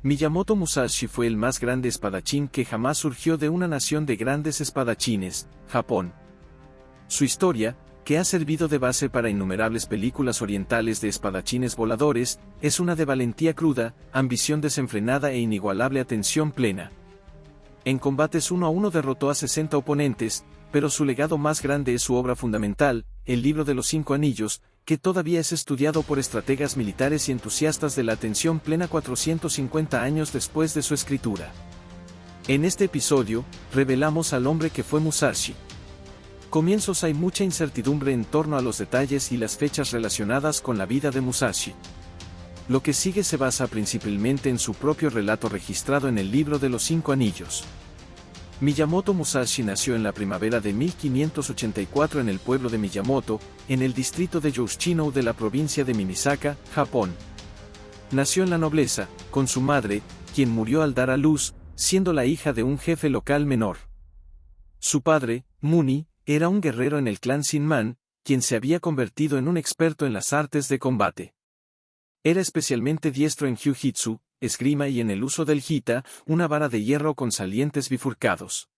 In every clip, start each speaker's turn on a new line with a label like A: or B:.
A: Miyamoto Musashi fue el más grande espadachín que jamás surgió de una nación de grandes espadachines, Japón. Su historia, que ha servido de base para innumerables películas orientales de espadachines voladores, es una de valentía cruda, ambición desenfrenada e inigualable atención plena. En combates 1 a 1 derrotó a 60 oponentes, pero su legado más grande es su obra fundamental, el Libro de los Cinco Anillos, que todavía es estudiado por estrategas militares y entusiastas de la atención plena 450 años después de su escritura. En este episodio, revelamos al hombre que fue Musashi. Comienzos. Hay mucha incertidumbre en torno a los detalles y las fechas relacionadas con la vida de Musashi. Lo que sigue se basa principalmente en su propio relato registrado en el Libro de los Cinco Anillos. Miyamoto Musashi nació en la primavera de 1584 en el pueblo de Miyamoto, en el distrito de Yoshino de la provincia de Mimisaka, Japón. Nació en la nobleza, con su madre, quien murió al dar a luz, siendo la hija de un jefe local menor. Su padre, Muni, era un guerrero en el clan Shinman, quien se había convertido en un experto en las artes de combate. Era especialmente diestro en jiu-jitsu, esgrima y en el uso del hita, una vara de hierro con salientes bifurcados.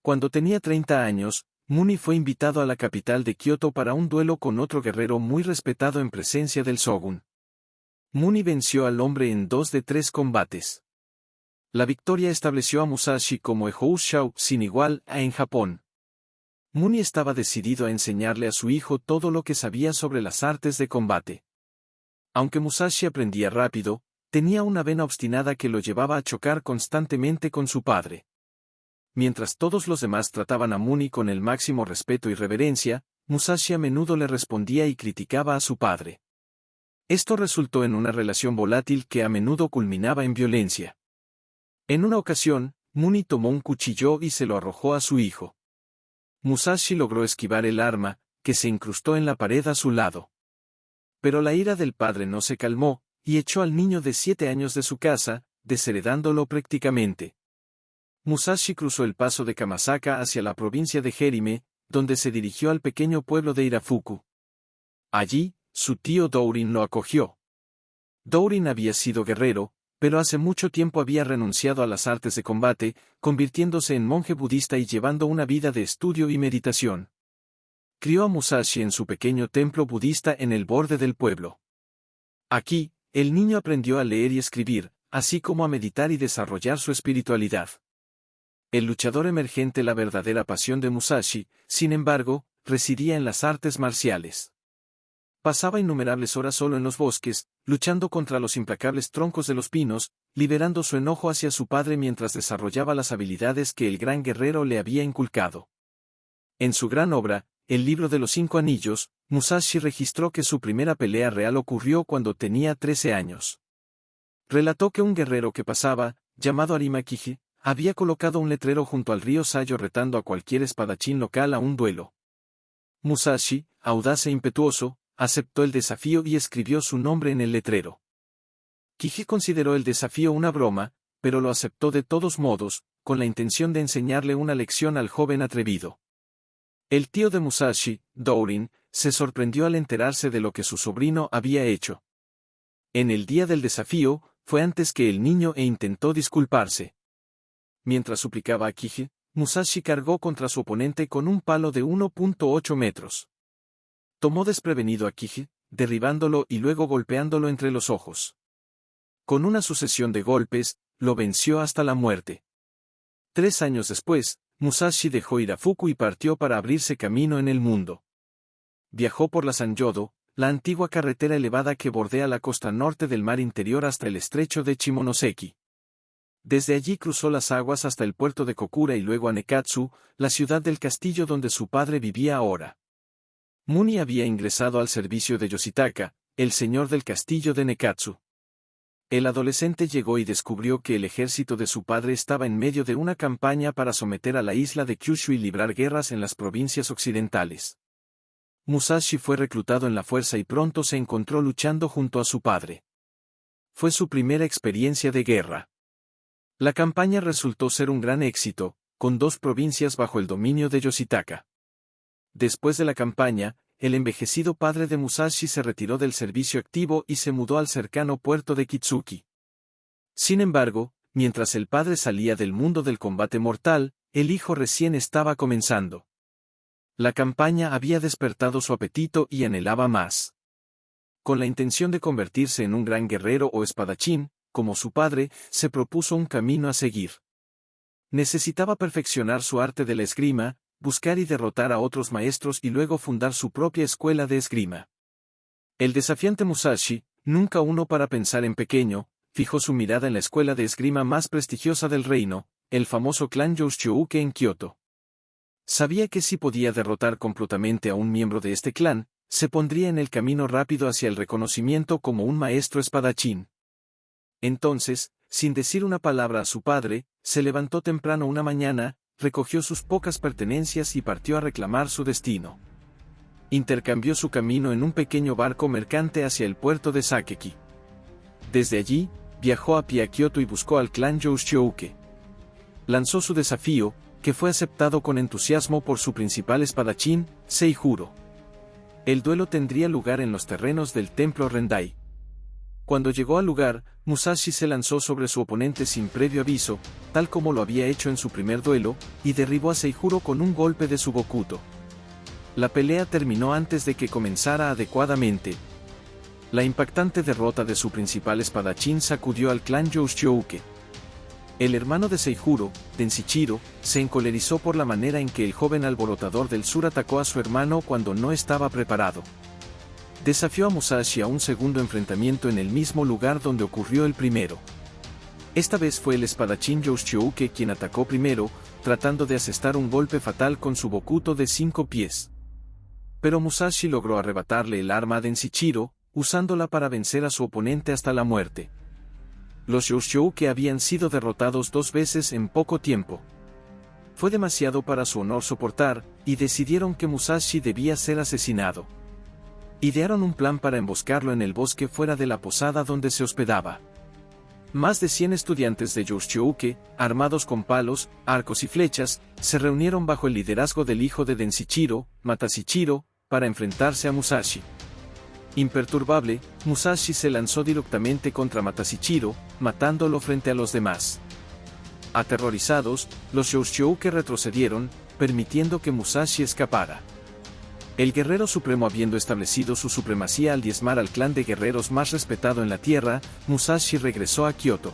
A: Cuando tenía 30 años, Muni fue invitado a la capital de Kioto para un duelo con otro guerrero muy respetado en presencia del shogun. Muni venció al hombre en 2 de 3 combates. La victoria estableció a Musashi como Ehoushou sin igual en Japón. Muni estaba decidido a enseñarle a su hijo todo lo que sabía sobre las artes de combate. Aunque Musashi aprendía rápido, tenía una vena obstinada que lo llevaba a chocar constantemente con su padre. Mientras todos los demás trataban a Muni con el máximo respeto y reverencia, Musashi a menudo le respondía y criticaba a su padre. Esto resultó en una relación volátil que a menudo culminaba en violencia. En una ocasión, Muni tomó un cuchillo y se lo arrojó a su hijo. Musashi logró esquivar el arma, que se incrustó en la pared a su lado. Pero la ira del padre no se calmó, y echó al niño de 7 años de su casa, desheredándolo prácticamente. Musashi cruzó el paso de Kamasaka hacia la provincia de Herime, donde se dirigió al pequeño pueblo de Irafuku. Allí, su tío Dourin lo acogió. Dourin había sido guerrero, pero hace mucho tiempo había renunciado a las artes de combate, convirtiéndose en monje budista y llevando una vida de estudio y meditación. Crió a Musashi en su pequeño templo budista en el borde del pueblo. Aquí, el niño aprendió a leer y escribir, así como a meditar y desarrollar su espiritualidad. El luchador emergente. La verdadera pasión de Musashi, sin embargo, residía en las artes marciales. Pasaba innumerables horas solo en los bosques, luchando contra los implacables troncos de los pinos, liberando su enojo hacia su padre mientras desarrollaba las habilidades que el gran guerrero le había inculcado. En su gran obra, El Libro de los Cinco Anillos, Musashi registró que su primera pelea real ocurrió cuando tenía 13 años. Relató que un guerrero que pasaba, llamado Arimakiji, había colocado un letrero junto al río Sayo retando a cualquier espadachín local a un duelo. Musashi, audaz e impetuoso, aceptó el desafío y escribió su nombre en el letrero. Kiji consideró el desafío una broma, pero lo aceptó de todos modos, con la intención de enseñarle una lección al joven atrevido. El tío de Musashi, Dourin, se sorprendió al enterarse de lo que su sobrino había hecho. En el día del desafío, fue antes que el niño e intentó disculparse. Mientras suplicaba a Kiji, Musashi cargó contra su oponente con un palo de 1.8 metros. Tomó desprevenido a Kiji, derribándolo y luego golpeándolo entre los ojos. Con una sucesión de golpes, lo venció hasta la muerte. 3 años después, Musashi dejó Irafuku y partió para abrirse camino en el mundo. Viajó por la Sanyodo, la antigua carretera elevada que bordea la costa norte del mar interior hasta el estrecho de Shimonoseki. Desde allí cruzó las aguas hasta el puerto de Kokura y luego a Nekatsu, la ciudad del castillo donde su padre vivía ahora. Muni había ingresado al servicio de Yoshitaka, el señor del castillo de Nekatsu. El adolescente llegó y descubrió que el ejército de su padre estaba en medio de una campaña para someter a la isla de Kyushu y librar guerras en las provincias occidentales. Musashi fue reclutado en la fuerza y pronto se encontró luchando junto a su padre. Fue su primera experiencia de guerra. La campaña resultó ser un gran éxito, con 2 provincias bajo el dominio de Yoshitaka. Después de la campaña, el envejecido padre de Musashi se retiró del servicio activo y se mudó al cercano puerto de Kitsuki. Sin embargo, mientras el padre salía del mundo del combate mortal, el hijo recién estaba comenzando. La campaña había despertado su apetito y anhelaba más. Con la intención de convertirse en un gran guerrero o espadachín, como su padre, se propuso un camino a seguir. Necesitaba perfeccionar su arte de la esgrima, buscar y derrotar a otros maestros y luego fundar su propia escuela de esgrima. El desafiante Musashi, nunca uno para pensar en pequeño, fijó su mirada en la escuela de esgrima más prestigiosa del reino, el famoso clan Youshouke en Kioto. Sabía que si podía derrotar completamente a un miembro de este clan, se pondría en el camino rápido hacia el reconocimiento como un maestro espadachín. Entonces, sin decir una palabra a su padre, se levantó temprano una mañana, recogió sus pocas pertenencias y partió a reclamar su destino. Intercambió su camino en un pequeño barco mercante hacia el puerto de Sakeki. Desde allí, viajó a pie a Kioto y buscó al clan Youshouke. Lanzó su desafío, que fue aceptado con entusiasmo por su principal espadachín, Seijuro. El duelo tendría lugar en los terrenos del templo Rendai. Cuando llegó al lugar, Musashi se lanzó sobre su oponente sin previo aviso, tal como lo había hecho en su primer duelo, y derribó a Seijuro con un golpe de su bokuto. La pelea terminó antes de que comenzara adecuadamente. La impactante derrota de su principal espadachín sacudió al clan Youshouke. El hermano de Seijuro, Denshichiro, se encolerizó por la manera en que el joven alborotador del sur atacó a su hermano cuando no estaba preparado. Desafió a Musashi a un segundo enfrentamiento en el mismo lugar donde ocurrió el primero. Esta vez fue el espadachín Youshouke quien atacó primero, tratando de asestar un golpe fatal con su bokuto de 5 pies. Pero Musashi logró arrebatarle el arma a Denshichiro, usándola para vencer a su oponente hasta la muerte. Los Youshouke habían sido derrotados 2 veces en poco tiempo. Fue demasiado para su honor soportar, y decidieron que Musashi debía ser asesinado. Idearon un plan para emboscarlo en el bosque fuera de la posada donde se hospedaba. Más de 100 estudiantes de Youshouke, armados con palos, arcos y flechas, se reunieron bajo el liderazgo del hijo de Denshichiro, Matashichiro, para enfrentarse a Musashi. Imperturbable, Musashi se lanzó directamente contra Matashichiro, matándolo frente a los demás. Aterrorizados, los Youshouke retrocedieron, permitiendo que Musashi escapara. El guerrero supremo habiendo establecido su supremacía al diezmar al clan de guerreros más respetado en la tierra, Musashi regresó a Kioto.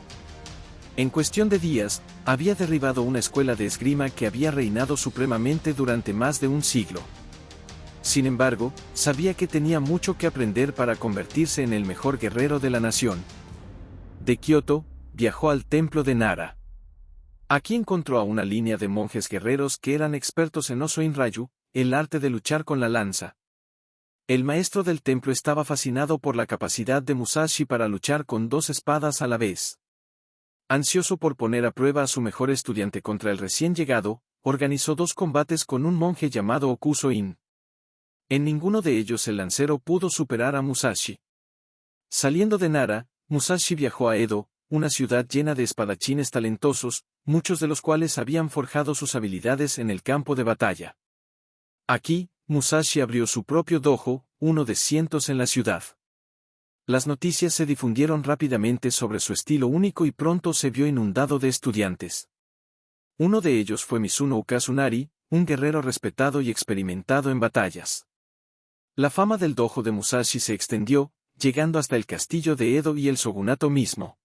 A: En cuestión de días, había derribado una escuela de esgrima que había reinado supremamente durante más de un siglo. Sin embargo, sabía que tenía mucho que aprender para convertirse en el mejor guerrero de la nación. De Kioto, viajó al templo de Nara. Aquí encontró a una línea de monjes guerreros que eran expertos en Oso-in-Ryu, el arte de luchar con la lanza. El maestro del templo estaba fascinado por la capacidad de Musashi para luchar con 2 espadas a la vez. Ansioso por poner a prueba a su mejor estudiante contra el recién llegado, organizó 2 combates con un monje llamado Okuso-in. En ninguno de ellos el lancero pudo superar a Musashi. Saliendo de Nara, Musashi viajó a Edo, una ciudad llena de espadachines talentosos, muchos de los cuales habían forjado sus habilidades en el campo de batalla. Aquí, Musashi abrió su propio dojo, uno de cientos en la ciudad. Las noticias se difundieron rápidamente sobre su estilo único y pronto se vio inundado de estudiantes. Uno de ellos fue Mizuno Ukazunari, un guerrero respetado y experimentado en batallas. La fama del dojo de Musashi se extendió, llegando hasta el castillo de Edo y el shogunato mismo.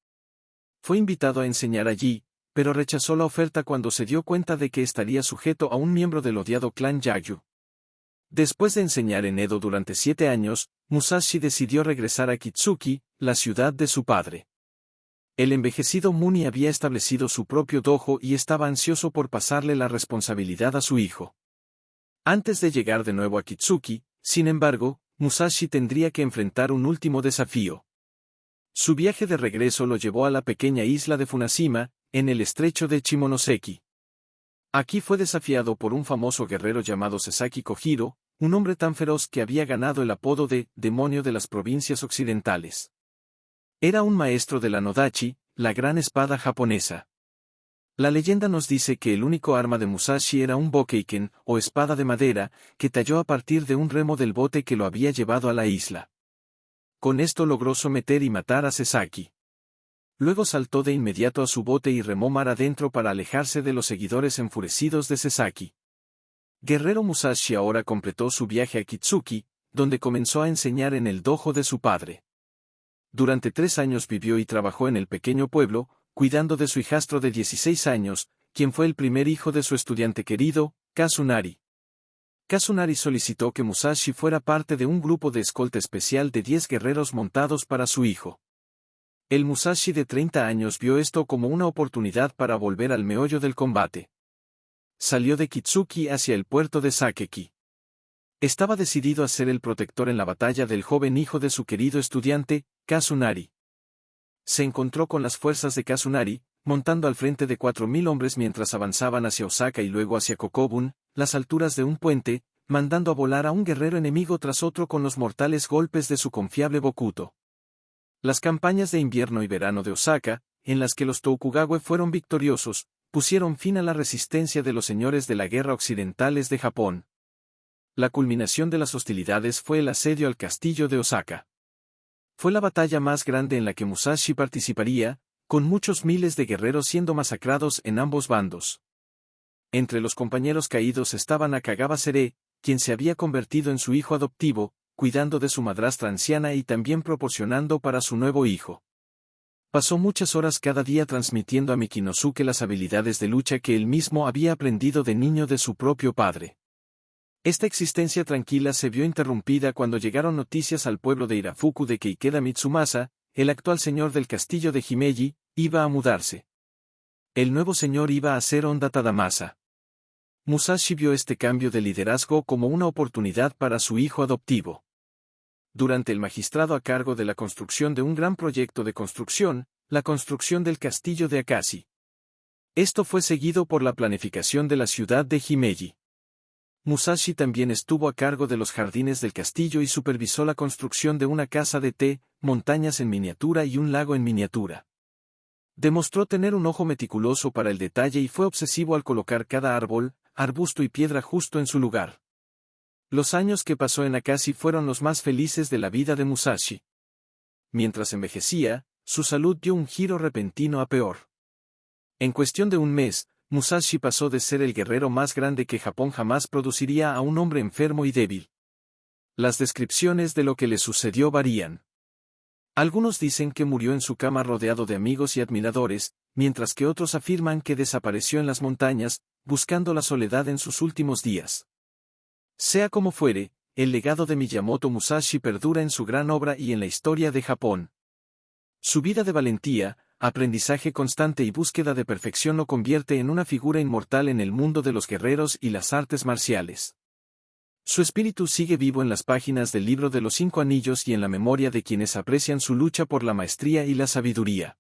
A: Fue invitado a enseñar allí, pero rechazó la oferta cuando se dio cuenta de que estaría sujeto a un miembro del odiado clan Yagyu. Después de enseñar en Edo durante 7 años, Musashi decidió regresar a Kitsuki, la ciudad de su padre. El envejecido Muni había establecido su propio dojo y estaba ansioso por pasarle la responsabilidad a su hijo. Antes de llegar de nuevo a Kitsuki, sin embargo, Musashi tendría que enfrentar un último desafío. Su viaje de regreso lo llevó a la pequeña isla de Funashima, en el estrecho de Shimonoseki. Aquí fue desafiado por un famoso guerrero llamado Sasaki Kojiro, un hombre tan feroz que había ganado el apodo de «demonio de las provincias occidentales». Era un maestro de la Nodachi, la gran espada japonesa. La leyenda nos dice que el único arma de Musashi era un bokeiken, o espada de madera, que talló a partir de un remo del bote que lo había llevado a la isla. Con esto logró someter y matar a Sasaki. Luego saltó de inmediato a su bote y remó mar adentro para alejarse de los seguidores enfurecidos de Sasaki. Guerrero Musashi ahora completó su viaje a Kitsuki, donde comenzó a enseñar en el dojo de su padre. Durante 3 años vivió y trabajó en el pequeño pueblo, cuidando de su hijastro de 16 años, quien fue el primer hijo de su estudiante querido, Kazunari. Kazunari solicitó que Musashi fuera parte de un grupo de escolta especial de 10 guerreros montados para su hijo. El Musashi de 30 años vio esto como una oportunidad para volver al meollo del combate. Salió de Kitsuki hacia el puerto de Sakeki. Estaba decidido a ser el protector en la batalla del joven hijo de su querido estudiante, Kazunari. Se encontró con las fuerzas de Kazunari, montando al frente de 4.000 hombres mientras avanzaban hacia Osaka y luego hacia Kokobun, las alturas de un puente, mandando a volar a un guerrero enemigo tras otro con los mortales golpes de su confiable Bokuto. Las campañas de invierno y verano de Osaka, en las que los Tokugawa fueron victoriosos, pusieron fin a la resistencia de los señores de la guerra occidentales de Japón. La culminación de las hostilidades fue el asedio al castillo de Osaka. Fue la batalla más grande en la que Musashi participaría, con muchos miles de guerreros siendo masacrados en ambos bandos. Entre los compañeros caídos estaba Nakagawa Sere, quien se había convertido en su hijo adoptivo, cuidando de su madrastra anciana y también proporcionando para su nuevo hijo. Pasó muchas horas cada día transmitiendo a Mikinosuke las habilidades de lucha que él mismo había aprendido de niño de su propio padre. Esta existencia tranquila se vio interrumpida cuando llegaron noticias al pueblo de Hirafuku de que Ikeda Mitsumasa, el actual señor del castillo de Himeji, iba a mudarse. El nuevo señor iba a ser Honda Tadamasa. Musashi vio este cambio de liderazgo como una oportunidad para su hijo adoptivo. Durante el magistrado a cargo de la construcción de un gran proyecto de construcción, la construcción del castillo de Akashi. Esto fue seguido por la planificación de la ciudad de Himeji. Musashi también estuvo a cargo de los jardines del castillo y supervisó la construcción de una casa de té, montañas en miniatura y un lago en miniatura. Demostró tener un ojo meticuloso para el detalle y fue obsesivo al colocar cada árbol, arbusto y piedra justo en su lugar. Los años que pasó en Akashi fueron los más felices de la vida de Musashi. Mientras envejecía, su salud dio un giro repentino a peor. En cuestión de un mes, Musashi pasó de ser el guerrero más grande que Japón jamás produciría a un hombre enfermo y débil. Las descripciones de lo que le sucedió varían. Algunos dicen que murió en su cama rodeado de amigos y admiradores, mientras que otros afirman que desapareció en las montañas, buscando la soledad en sus últimos días. Sea como fuere, el legado de Miyamoto Musashi perdura en su gran obra y en la historia de Japón. Su vida de valentía, aprendizaje constante y búsqueda de perfección lo convierte en una figura inmortal en el mundo de los guerreros y las artes marciales. Su espíritu sigue vivo en las páginas del libro de los 5 anillos y en la memoria de quienes aprecian su lucha por la maestría y la sabiduría.